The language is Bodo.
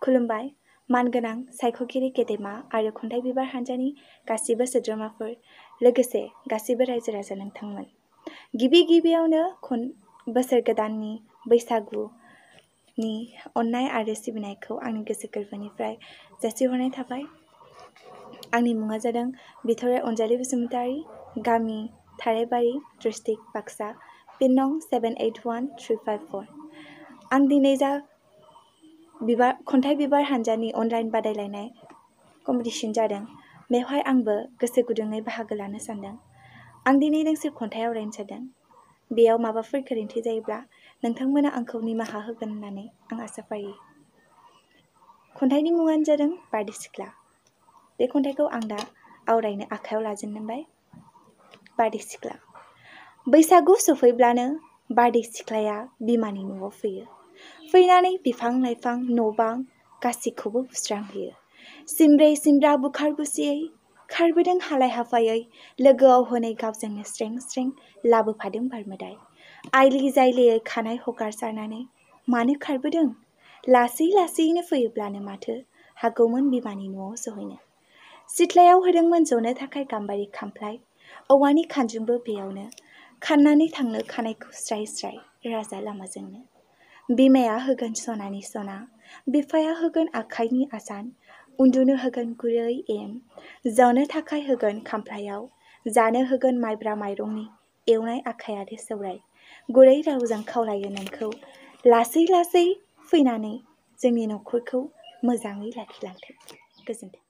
खुलुमबाय मानगोनां सायख'गिरि गेदेमा आरो खन्थाइ बिबार हान्जानि गासिबो सोद्रोमाफोर लोगोसे गासिबो रायजो राजा नोंथांमोन। गिबियावनो बोसोर गोदाननि बैसागुनि अननाय आरो सिबिनायखौ आंनि गोसो गोरबोनिफ्राय जासिहरनाय थाबाय। आंनि मुङा जादों बिथराइ अनजालि बसुमतारी, गामि थाराइबारि, डिस्ट्रिक्ट बाक्सा, पिन नं 781354। आं दिनै जा खन्थाइ बिबार हान्जानि अनलाइन बादायलायनाय कम्पिटिसन जादों बेवहाय आंबो गोसो गुदुङै बाहागो लानो सानदों। आं दिनै दोंसे खन्थाइ आवरायनो सानदों। बेयाव माबाफोर गोरोन्थि जायोब्ला नोंथांमोना आंखौ निमाहा होगोन होननानै आं आसा फारियो। खन्थाइनि मुङानो जादों बारदै सिख्ला। बे खन्थाइखौ आं दा आवरायनो आखायाव लाजेनबाय। बारदै सिख्ला। बैसागु सफैब्लानो बारदै सिख्लाया बिमानि न'आव फैयो। फैनानै बिफां लाइफां न' बां गासिखौबो बुस्रांहोयो। सिमब्रे सिमब्रा बुखार बुसियै खारबोदों हालाय हाफायै, लोगोआव हनै गावजोंनो स्रें स्रें लाबोफादों बारमोदाय। आइलि जायलियै खानाय हगारसारनानै मानो खारबोदों? लासै लासैनो फैयोब्लानो माथो हागौमोन बिमानि न'आव सहैनो। सिथ्लायाव होदोंमोन जनो थाखाय गाम्बारि खामफ्लाय, औवानि खानजुंबो बेयावनो, खाननानै थांनो खानायखौ स्राय स्राय राजा लामाजोंनो। बिमाया होगोन सनानि सना, बिफाया होगोन आखाइनि आसान, उन्दुनो होगोन गुरै एम, जनो थाखाय होगोन खामफ्लायाव, जानो होगोन माइब्रा माइरंनि एवनाय आखाइ आरो सौराय। गुरै रावजों खावलायो नोंखौ लासै लासै फैनानै जोंनि न'खरखौ मोजाङै लाखिलांथों। गोजोन्थों।